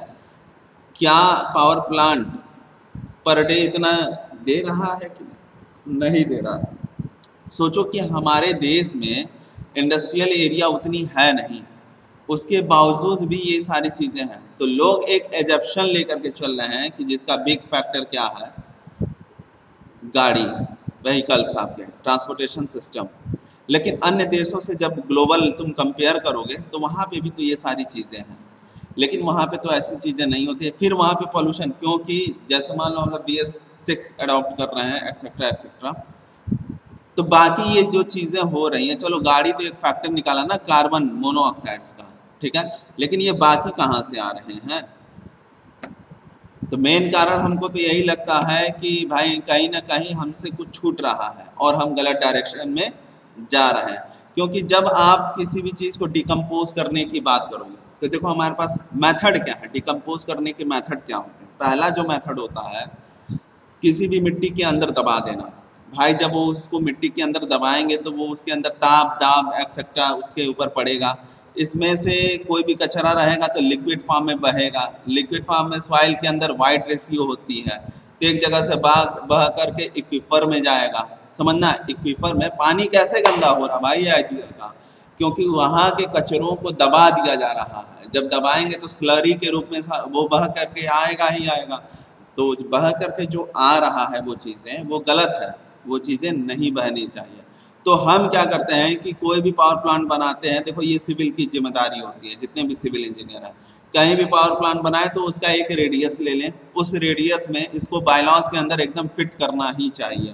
क्या पावर प्लांट पर डे इतना दे रहा है कि नहीं दे रहा। सोचो कि हमारे देश में इंडस्ट्रियल एरिया उतनी है नहीं, उसके बावजूद भी ये सारी चीज़ें हैं। तो लोग एक एजप्शन लेकर के चल रहे हैं कि जिसका बिग फैक्टर क्या है, गाड़ी, व्हीकल्स, आपके ट्रांसपोर्टेशन सिस्टम। लेकिन अन्य देशों से जब ग्लोबल तुम कंपेयर करोगे तो वहाँ पे भी तो ये सारी चीज़ें हैं, लेकिन वहाँ पे तो ऐसी चीज़ें नहीं होती है। फिर वहाँ पे पॉल्यूशन, क्योंकि जैसे मान लो हम लोग BS6 अडॉप्ट कर रहे हैं एक्सेट्रा एक्सेट्रा, तो बाकी ये जो चीज़ें हो रही हैं, चलो गाड़ी तो एक फैक्टर निकाला ना कार्बन मोनोऑक्साइड्स का, ठीक है, लेकिन ये बाकी कहाँ से आ रहे हैं? तो मेन कारण हमको तो यही लगता है कि भाई कहीं ना कहीं हमसे कुछ छूट रहा है और हम गलत डायरेक्शन में जा रहे हैं। क्योंकि जब आप किसी भी चीज़ को डिकम्पोज करने की बात करोगे तो देखो हमारे पास मेथड क्या है, डिकम्पोज करने के मेथड क्या होते हैं। पहला जो मेथड होता है किसी भी मिट्टी के अंदर दबा देना। भाई जब वो उसको मिट्टी के अंदर दबाएंगे तो वो उसके अंदर ताप दाब एक्सेट्रा उसके ऊपर पड़ेगा, इसमें से कोई भी कचरा रहेगा तो लिक्विड फॉर्म में बहेगा, लिक्विड फॉर्म में सॉइल के अंदर वाइट रेशियो होती है, तो एक जगह से बह करके इक्विफर में जाएगा। समझना, इक्विफर में पानी कैसे गंदा हो रहा भाई IGL का, क्योंकि वहाँ के कचरों को दबा दिया जा रहा है। जब दबाएंगे तो स्लरी के रूप में वो बह करके आएगा ही आएगा, तो बह करके जो आ रहा है वो चीज़ें वो गलत है, वो चीज़ें नहीं बहनी चाहिए। तो हम क्या करते हैं कि कोई भी पावर प्लांट बनाते हैं, देखो ये सिविल की जिम्मेदारी होती है, जितने भी सिविल इंजीनियर हैं, कहीं भी पावर प्लांट बनाए तो उसका एक रेडियस ले लें, उस रेडियस में इसको बायलॉज के अंदर एकदम फिट करना ही चाहिए,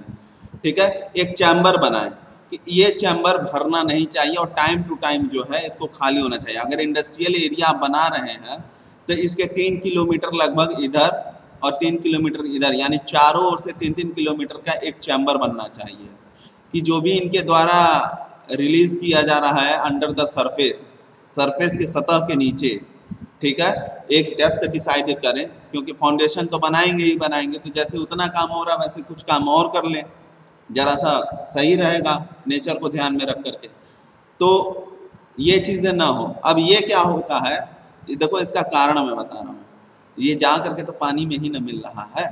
ठीक है। एक चैम्बर बनाएं कि ये चैम्बर भरना नहीं चाहिए और टाइम टू टाइम जो है इसको खाली होना चाहिए। अगर इंडस्ट्रियल एरिया आप बना रहे हैं तो इसके 3 किलोमीटर लगभग इधर और 3 किलोमीटर इधर, यानी चारों ओर से 3-3 किलोमीटर का एक चैम्बर बनना चाहिए कि जो भी इनके द्वारा रिलीज किया जा रहा है अंडर द सरफेस, सरफेस के सतह के नीचे, ठीक है, एक डेप्थ डिसाइड करें। क्योंकि फाउंडेशन तो बनाएंगे ही बनाएंगे, तो जैसे उतना काम हो रहा है वैसे कुछ काम और कर लें, जरा सा सही रहेगा नेचर को ध्यान में रख करके, तो ये चीज़ें ना हो। अब ये क्या होता है, ये देखो इसका कारण मैं बता रहा हूँ, ये जा करके तो पानी में ही न मिल रहा है,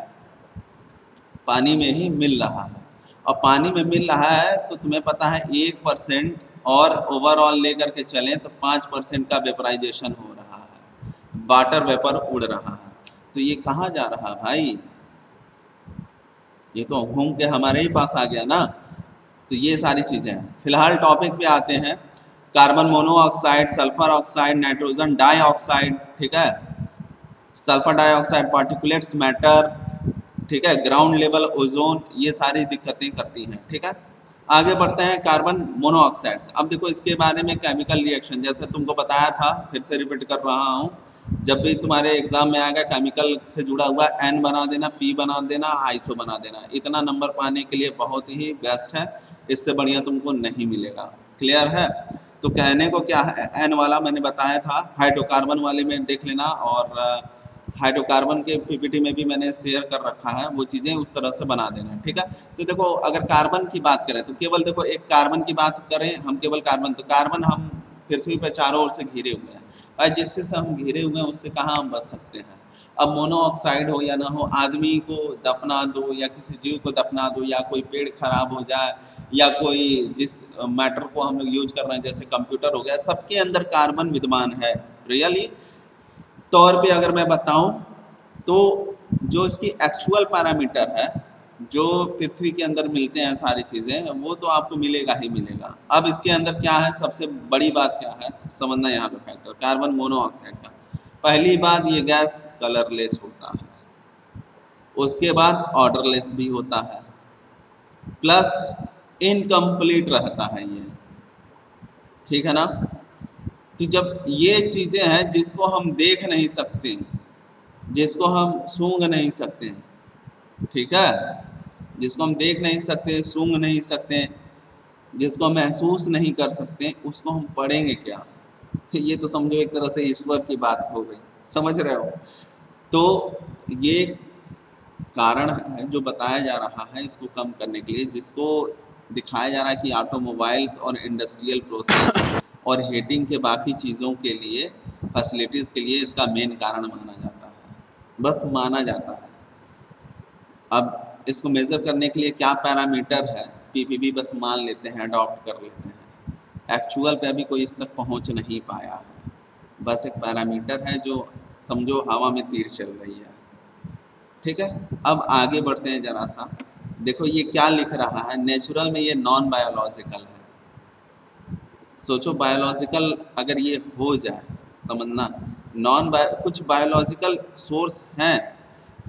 पानी में ही मिल रहा है, और पानी में मिल रहा है तो तुम्हें पता है 1% और ओवरऑल लेकर के चलें तो 5% का वेपराइजेशन हो रहा है, वाटर वेपर उड़ रहा है। तो ये कहाँ जा रहा है भाई, ये तो घूम के हमारे ही पास आ गया ना। तो ये सारी चीज़ें हैं। फिलहाल टॉपिक पे आते हैं, carbon monoxide, sulphur oxide, nitrogen dioxide, ठीक है, सल्फर डाइऑक्साइड, पार्टिकुलेट्स मैटर, ठीक है, ग्राउंड लेवल ओजोन, ये सारी दिक्कतें करती हैं, ठीक है। आगे बढ़ते हैं कार्बन मोनोऑक्साइड्स। अब देखो इसके बारे में केमिकल रिएक्शन जैसे तुमको बताया था, फिर से रिपीट कर रहा हूँ, जब भी तुम्हारे एग्जाम में आएगा केमिकल से जुड़ा हुआ N बना देना, P बना देना, आइसो बना देना, इतना नंबर पाने के लिए बहुत ही बेस्ट है, इससे बढ़िया तुमको नहीं मिलेगा। क्लियर है? तो कहने को क्या है, N वाला मैंने बताया था, हाइड्रोकार्बन वाले में देख लेना, और हाइड्रोकार्बन के PPT में भी मैंने शेयर कर रखा है, वो चीज़ें उस तरह से बना देना, ठीक है। तो देखो अगर कार्बन की बात करें तो केवल देखो एक कार्बन की बात करें हम, केवल कार्बन, तो कार्बन हम पृथ्वी पर चारों ओर से घिरे हुए हैं, और जिससे से हम घिरे हुए हैं उससे कहाँ हम बच सकते हैं। अब मोनोऑक्साइड हो या ना हो, आदमी को दफना दो या किसी जीव को दफना दो, या कोई पेड़ खराब हो जाए, या कोई जिस मैटर को हम लोग यूज कर रहे हैं जैसे कंप्यूटर हो गया, सबके अंदर कार्बन विद्यमान है। रियली तौर पे अगर मैं बताऊं तो जो इसकी एक्चुअल पैरामीटर है जो पृथ्वी के अंदर मिलते हैं सारी चीज़ें, वो तो आपको मिलेगा ही मिलेगा। अब इसके अंदर क्या है, सबसे बड़ी बात क्या है समझना यहाँ पे फैक्टर कार्बन मोनोऑक्साइड का। पहली बात, ये गैस कलरलेस होता है, उसके बाद ऑर्डरलेस भी होता है, प्लस इनकम्प्लीट रहता है ये, ठीक है ना। तो जब ये चीज़ें हैं जिसको हम देख नहीं सकते, जिसको हम सूंघ नहीं सकते, ठीक है, जिसको हम देख नहीं सकते, सूंघ नहीं सकते, जिसको महसूस नहीं कर सकते, उसको हम पढ़ेंगे क्या? ये तो समझो एक तरह से ईश्वर की बात हो गई, समझ रहे हो। तो ये कारण है जो बताया जा रहा है इसको कम करने के लिए, जिसको दिखाया जा रहा है कि ऑटोमोबाइल्स और इंडस्ट्रियल प्रोसेस और हीटिंग के बाकी चीज़ों के लिए, फैसिलिटीज़ के लिए इसका मेन कारण माना जाता है, बस माना जाता है। अब इसको मेज़र करने के लिए क्या पैरामीटर है, PPB बस मान लेते हैं, अडॉप्ट कर लेते हैं, एक्चुअल पे अभी कोई इस तक पहुंच नहीं पाया है, बस एक पैरामीटर है जो समझो हवा में तीर चल रही है। ठीक है, अब आगे बढ़ते हैं जरा सा। देखो ये क्या लिख रहा है, नेचुरल में ये नॉन बायोलॉजिकल है। सोचो बायोलॉजिकल अगर ये हो जाए, समझना नॉन बायो, कुछ बायोलॉजिकल सोर्स हैं,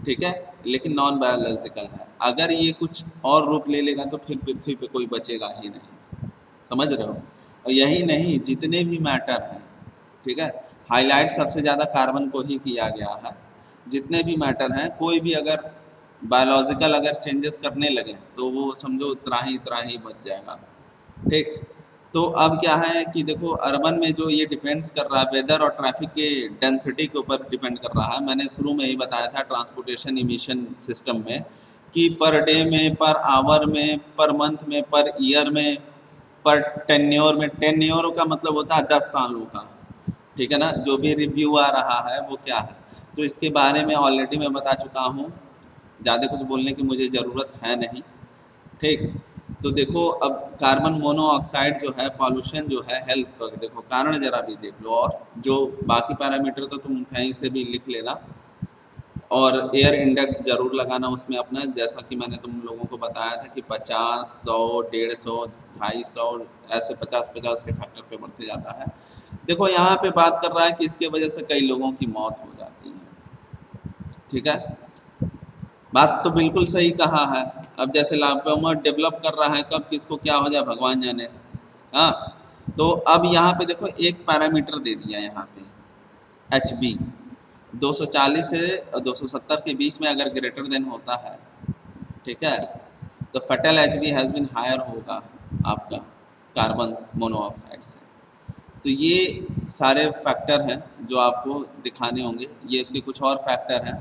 ठीक है, लेकिन नॉन बायोलॉजिकल है। अगर ये कुछ और रूप ले लेगा तो फिर पृथ्वी पे कोई बचेगा ही नहीं, समझ रहे हो। और यही नहीं, जितने भी मैटर हैं, ठीक है, हाईलाइट सबसे ज़्यादा कार्बन को ही किया गया है। जितने भी मैटर हैं, कोई भी अगर बायोलॉजिकल अगर चेंजेस करने लगे तो वो समझो इतना ही बच जाएगा। ठीक, तो अब क्या है कि देखो अर्बन में जो ये डिपेंड्स कर रहा है वेदर और ट्रैफिक के डेंसिटी के ऊपर डिपेंड कर रहा है। मैंने शुरू में ही बताया था ट्रांसपोर्टेशन इमिशन सिस्टम में कि पर डे में, पर आवर में, पर मंथ में, पर ईयर में, पर टेन्योर में। टेन्योर का मतलब होता है 10 सालों का, ठीक है ना। जो भी रिव्यू आ रहा है वो क्या है, तो इसके बारे में ऑलरेडी मैं बता चुका हूँ, ज़्यादा कुछ बोलने की मुझे ज़रूरत है नहीं। ठीक, तो देखो अब कार्बन मोनोऑक्साइड जो है, पॉल्यूशन जो है, हेल्थ पर देखो कारण जरा भी देख लो, और जो बाकी पैरामीटर तो तुम कहीं से भी लिख लेना, और एयर इंडेक्स जरूर लगाना उसमें अपना, जैसा कि मैंने तुम लोगों को बताया था कि 50, 100, 150, 250 ऐसे 50-50 के फैक्टर पे बढ़ते जाता है। देखो यहाँ पे बात कर रहा है कि इसके वजह से कई लोगों की मौत हो जाती है, ठीक है, बात तो बिल्कुल सही कहा है। अब जैसे लाइपोमा डेवलप कर रहा है, कब किसको क्या हो जाए भगवान जाने। हाँ, तो अब यहाँ पे देखो एक पैरामीटर दे दिया यहाँ पे HB 240 से 270 के बीच में अगर ग्रेटर देन होता है, ठीक है, तो फटल HB हैज़ बीन हायर होगा आपका कार्बन मोनोऑक्साइड से। तो ये सारे फैक्टर हैं जो आपको दिखाने होंगे। ये इसके कुछ और फैक्टर हैं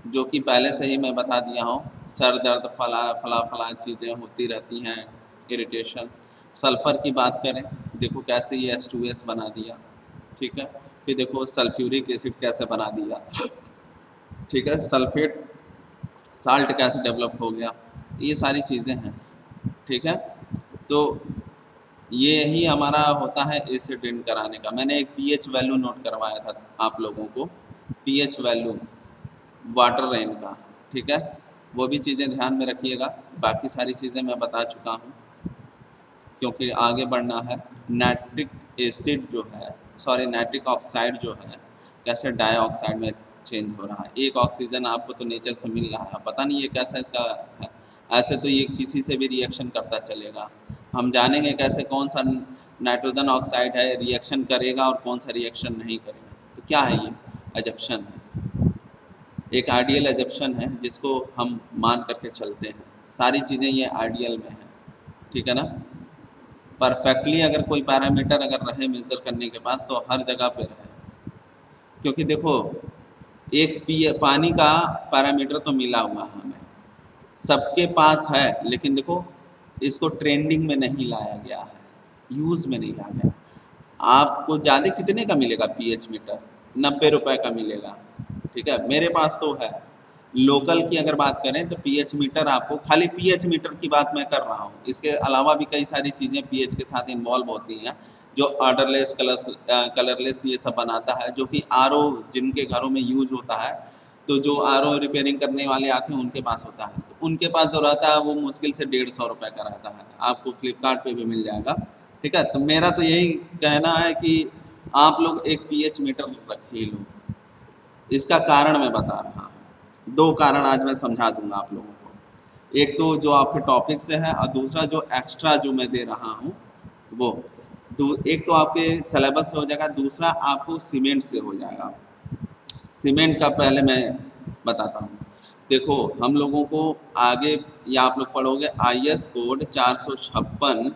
जो कि पहले से ही मैं बता दिया हूँ, सर दर्द, फला चीज़ें होती रहती हैं, इरिटेशन। सल्फ़र की बात करें, देखो कैसे ये H2S बना दिया, ठीक है, फिर देखो सल्फ्यूरिक एसिड कैसे बना दिया, ठीक है, सल्फेट साल्ट कैसे डेवलप हो गया, ये सारी चीज़ें हैं, ठीक है। तो ये ही हमारा होता है एसिड इंड कराने का। मैंने एक pH वैल्यू नोट करवाया था आप लोगों को, pH वैल्यू वाटर रेन का, ठीक है, वो भी चीज़ें ध्यान में रखिएगा। बाकी सारी चीज़ें मैं बता चुका हूँ, क्योंकि आगे बढ़ना है। नाइट्रिक एसिड जो है, सॉरी नाइट्रिक ऑक्साइड जो है कैसे डाइऑक्साइड में चेंज हो रहा है। एक ऑक्सीजन आपको तो नेचर से मिल रहा है, पता नहीं ये कैसा इसका है। ऐसे तो ये किसी से भी रिएक्शन करता चलेगा। हम जानेंगे कैसे कौन सा नाइट्रोजन ऑक्साइड है रिएक्शन करेगा और कौन सा रिएक्शन नहीं करेगा। तो क्या है ये, एजप्शन है, एक आइडियल एजप्शन है जिसको हम मान करके चलते हैं। सारी चीज़ें ये आइडियल में है, ठीक है ना। परफेक्टली अगर कोई पैरामीटर अगर रहे मेज़र करने के पास तो हर जगह पे रहे, क्योंकि देखो एक पानी का पैरामीटर तो मिला हुआ है हमें, सबके पास है, लेकिन देखो इसको ट्रेंडिंग में नहीं लाया गया है, यूज़ में नहीं लाया गया। आपको ज़्यादा कितने का मिलेगा pH मीटर, 90 रुपये का मिलेगा, ठीक है, मेरे पास तो है। लोकल की अगर बात करें तो pH मीटर आपको, खाली pH मीटर की बात मैं कर रहा हूँ, इसके अलावा भी कई सारी चीज़ें pH के साथ इन्वॉल्व होती हैं जो ऑर्डरलेस, कलरलेस ये सब बनाता है, जो कि RO जिनके घरों में यूज़ होता है, तो जो RO रिपेयरिंग करने वाले आते हैं उनके पास होता है, तो उनके पास जो रहता है वो मुश्किल से 150 रुपये का रहता है, आपको फ्लिपकार्ट पे भी मिल जाएगा, ठीक है। तो मेरा तो यही कहना है कि आप लोग एक pH मीटर रख ही लो। इसका कारण मैं बता रहा हूँ, 2 कारण आज मैं समझा दूंगा आप लोगों को। एक तो जो आपके टॉपिक से है, और दूसरा जो एक्स्ट्रा जो मैं दे रहा हूँ वो, एक तो आपके सिलेबस से हो जाएगा, दूसरा आपको सीमेंट से हो जाएगा। सीमेंट का पहले मैं बताता हूँ। देखो हम लोगों को आगे, या आप लोग पढ़ोगे IS कोड 456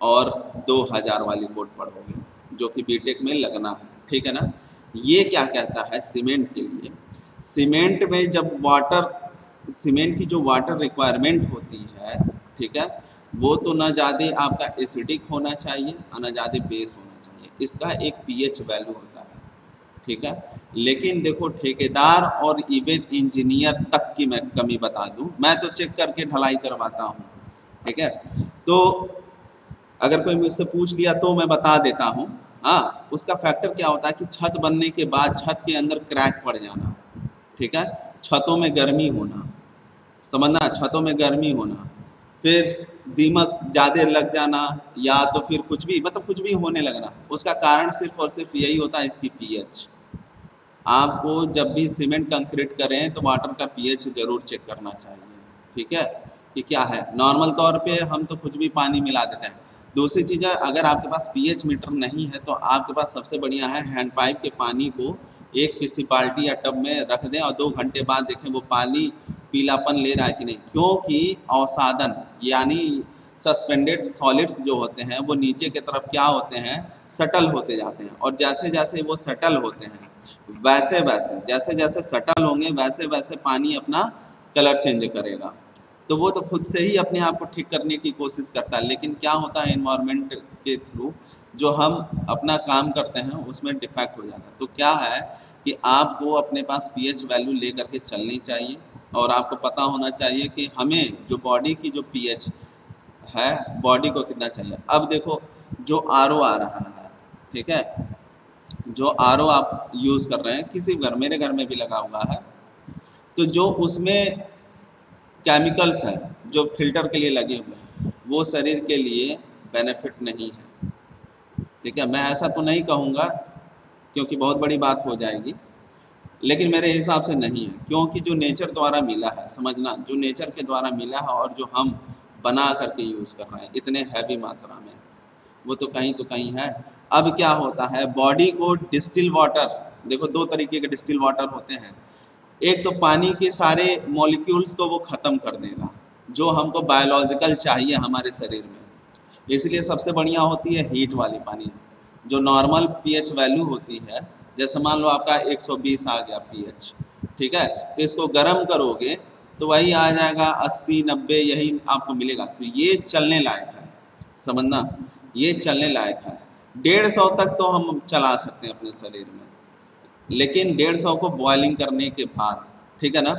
और 2000 वाली कोड पढ़ोगे, जो कि बीटेक में लगना है, ठीक है ना। ये क्या कहता है सीमेंट के लिए, सीमेंट में जब वाटर, सीमेंट की जो वाटर रिक्वायरमेंट होती है, ठीक है, वो तो ना ज़्यादा आपका एसिडिक होना चाहिए और ना ज़्यादा बेस होना चाहिए, इसका एक pH वैल्यू होता है, ठीक है। लेकिन देखो ठेकेदार और इवन इंजीनियर तक की मैं कमी बता दूं, मैं तो चेक करके ढलाई करवाता हूं, ठीक है। तो अगर कोई मुझसे पूछ लिया तो मैं बता देता हूं, हाँ, उसका फैक्टर क्या होता है कि छत बनने के बाद छत के अंदर क्रैक पड़ जाना, ठीक है, छतों में गर्मी होना, समझना, छतों में गर्मी होना, फिर दीमक ज़्यादा लग जाना, या तो फिर कुछ भी, मतलब कुछ भी होने लगना। उसका कारण सिर्फ और सिर्फ यही होता है, इसकी पीएच। आपको जब भी सीमेंट कंक्रीट करें तो वाटर का पीएच जरूर चेक करना चाहिए, ठीक है, कि क्या है। नॉर्मल तौर पे हम तो कुछ भी पानी मिला देते हैं। दूसरी चीज़ है, अगर आपके पास पीएच मीटर नहीं है तो आपके पास सबसे बढ़िया है हैंड पाइप के पानी को एक किसी बाल्टी या टब में रख दें और 2 घंटे बाद देखें वो पानी पीलापन ले रहा है कि नहीं, क्योंकि अवसादन यानी सस्पेंडेड सॉलिड्स जो होते हैं वो नीचे की तरफ क्या होते हैं, सटल होते जाते हैं, और जैसे जैसे वो सटल होते हैं वैसे वैसे, जैसे जैसे सटल होंगे वैसे वैसे पानी अपना कलर चेंज करेगा। तो वो तो खुद से ही अपने आप को ठीक करने की कोशिश करता है, लेकिन क्या होता है एनवायरनमेंट के थ्रू जो हम अपना काम करते हैं उसमें डिफेक्ट हो जाता है। तो क्या है कि आपको अपने पास पीएच वैल्यू ले करके चलनी चाहिए, और आपको पता होना चाहिए कि हमें जो बॉडी की जो पीएच है, बॉडी को कितना चाहिए। अब देखो जो आरओ आ रहा है, ठीक है, जो आरओ आप यूज़ कर रहे हैं किसी घर, मेरे घर में भी लगा हुआ है, तो जो उसमें केमिकल्स हैं जो फिल्टर के लिए लगे हुए हैं वो शरीर के लिए बेनिफिट नहीं है, ठीक है। मैं ऐसा तो नहीं कहूँगा क्योंकि बहुत बड़ी बात हो जाएगी, लेकिन मेरे हिसाब से नहीं है, क्योंकि जो नेचर द्वारा मिला है, समझना, जो नेचर के द्वारा मिला है और जो हम बना करके यूज़ कर रहे हैं इतने हैवी मात्रा में, वो तो कहीं है। अब क्या होता है, बॉडी को डिस्टिल वाटर, देखो 2 तरीके के डिस्टिल वाटर होते हैं। एक तो पानी के सारे मॉलिक्यूल्स को वो ख़त्म कर देगा जो हमको बायोलॉजिकल चाहिए हमारे शरीर में, इसलिए सबसे बढ़िया होती है हीट वाली पानी, जो नॉर्मल पीएच वैल्यू होती है। जैसे मान लो आपका 120 आ गया पीएच, ठीक है, तो इसको गर्म करोगे तो वही आ जाएगा 80-90, यही आपको मिलेगा। तो ये चलने लायक है, समझना, ये चलने लायक है। 150 तक तो हम चला सकते हैं अपने शरीर में, लेकिन 150 को बॉइलिंग करने के बाद, ठीक है ना।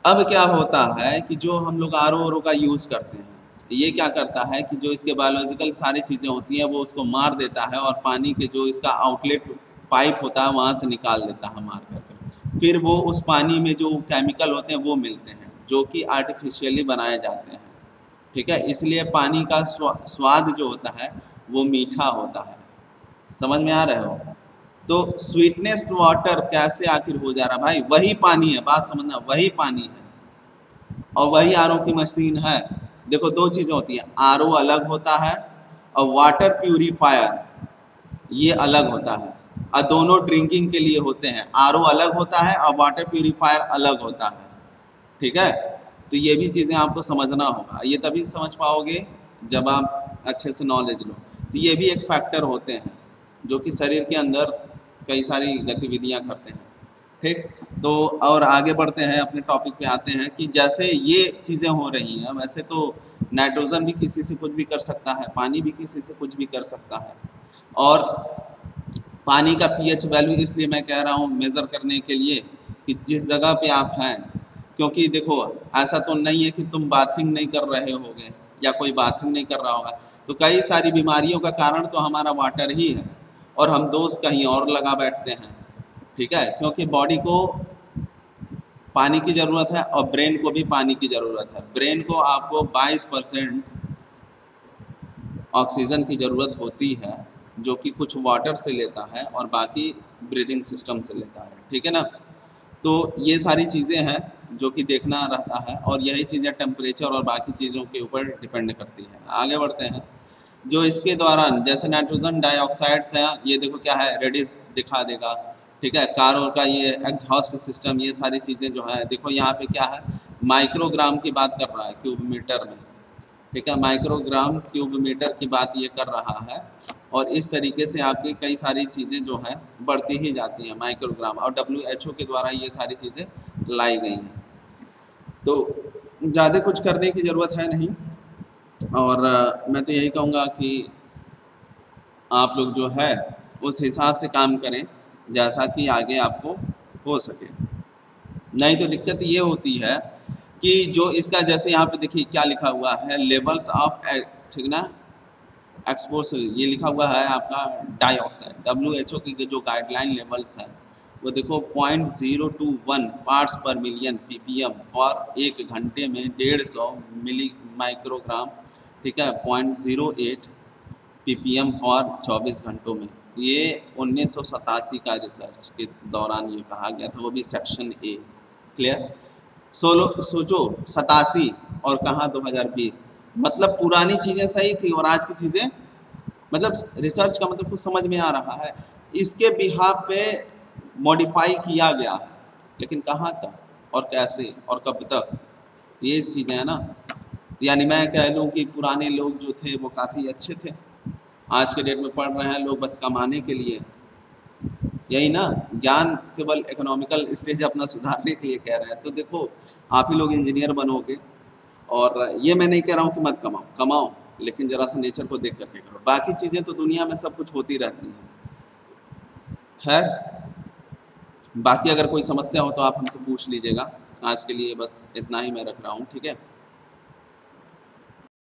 अब क्या होता है कि जो हम लोग आरओ का यूज़ करते हैं, ये क्या करता है कि जो इसके बायोलॉजिकल सारी चीज़ें होती हैं वो उसको मार देता है, और पानी के जो इसका आउटलेट पाइप होता है वहाँ से निकाल देता है मार करके। फिर वो उस पानी में जो केमिकल होते हैं वो मिलते हैं जो कि आर्टिफिशियली बनाए जाते हैं, ठीक है। इसलिए पानी का स्वाद जो होता है वो मीठा होता है, समझ में आ रहे हो। तो स्वीटनेस्ड वाटर कैसे आखिर हो जा रहा भाई, वही पानी है, बात समझना, वही पानी है और वही आरओ की मशीन है। देखो 2 चीज़ें होती हैं, आरओ अलग होता है और वाटर प्यूरीफायर ये अलग होता है, और दोनों ड्रिंकिंग के लिए होते हैं। आरओ अलग होता है और वाटर प्यूरीफायर अलग होता है, ठीक है। तो ये भी चीज़ें आपको समझना होगा, ये तभी समझ पाओगे जब आप अच्छे से नॉलेज लो। तो ये भी एक फैक्टर होते हैं जो कि शरीर के अंदर कई सारी गतिविधियां करते हैं, ठीक। तो और आगे बढ़ते हैं, अपने टॉपिक पे आते हैं कि जैसे ये चीज़ें हो रही हैं वैसे तो नाइट्रोजन भी किसी से कुछ भी कर सकता है, पानी भी किसी से कुछ भी कर सकता है। और पानी का पीएच वैल्यू इसलिए मैं कह रहा हूँ मेज़र करने के लिए कि जिस जगह पे आप हैं, क्योंकि देखो ऐसा तो नहीं है कि तुम बाथिंग नहीं कर रहे होगे या कोई बाथिंग नहीं कर रहा होगा, तो कई सारी बीमारियों का कारण तो हमारा वाटर ही है, और हम दोष कहीं और लगा बैठते हैं, ठीक है, क्योंकि बॉडी को पानी की ज़रूरत है और ब्रेन को भी पानी की ज़रूरत है। ब्रेन को आपको 22% ऑक्सीजन की ज़रूरत होती है जो कि कुछ वाटर से लेता है और बाकी ब्रीदिंग सिस्टम से लेता है, ठीक है ना। तो ये सारी चीज़ें हैं जो कि देखना रहता है, और यही चीज़ें टेम्परेचर और बाकी चीज़ों के ऊपर डिपेंड करती है। आगे बढ़ते हैं, जो इसके दौरान जैसे नाइट्रोजन डाइऑक्साइड्स हैं, ये देखो क्या है, रेडिस दिखा देगा, ठीक है। कार का ये एग्जॉस्ट सिस्टम, ये सारी चीज़ें जो है, देखो यहाँ पे क्या है, माइक्रोग्राम की बात कर रहा है क्यूब मीटर में, ठीक है, माइक्रोग्राम क्यूब मीटर की बात ये कर रहा है। और इस तरीके से आपकी कई सारी चीज़ें जो हैं बढ़ती ही जाती हैं माइक्रोग्राम, और WHO के द्वारा ये सारी चीज़ें लाई गई हैं। तो ज़्यादा कुछ करने की ज़रूरत है नहीं, और मैं तो यही कहूँगा कि आप लोग जो है उस हिसाब से काम करें जैसा कि आगे आपको हो सके। नहीं तो दिक्कत ये होती है कि जो इसका, जैसे यहाँ पे देखिए क्या लिखा हुआ है, लेवल्स ऑफ, ठीक ना, एक्सपोजर ये लिखा हुआ है आपका डाइऑक्साइड, WHO की जो गाइडलाइन लेवल्स है वो देखो 0.021 पार्ट्स पर मिलियन ppm फॉर एक घंटे में 150 मिली माइक्रोग्राम, ठीक है, 0.08 ppm फॉर 24 घंटों में। ये 1987 का रिसर्च के दौरान ये कहा गया था, वो भी सेक्शन ए। क्लियर? सोचो 87 और कहाँ 2020, मतलब पुरानी चीज़ें सही थी और आज की चीज़ें, मतलब रिसर्च का मतलब कुछ समझ में आ रहा है। इसके बिहाफ पे मॉडिफाई किया गया है, लेकिन कहाँ तक और कैसे और कब तक, ये चीज़ें हैं ना। यानी मैं कह लूँ कि पुराने लोग जो थे वो काफ़ी अच्छे थे, आज के डेट में पढ़ रहे हैं लोग बस कमाने के लिए। यही ना, ज्ञान केवल इकोनॉमिकल स्टेज अपना सुधारने के लिए कह रहे हैं। तो देखो आप ही लोग इंजीनियर बनोगे, और ये मैं नहीं कह रहा हूँ कि मत कमाओ, कमाओ, लेकिन जरा सा नेचर को देख करके करो। बाकी चीज़ें तो दुनिया में सब कुछ होती रहती हैं। खैर, बाकी अगर कोई समस्या हो तो आप हमसे पूछ लीजिएगा। आज के लिए बस इतना ही मैं रख रहा हूँ, ठीक है।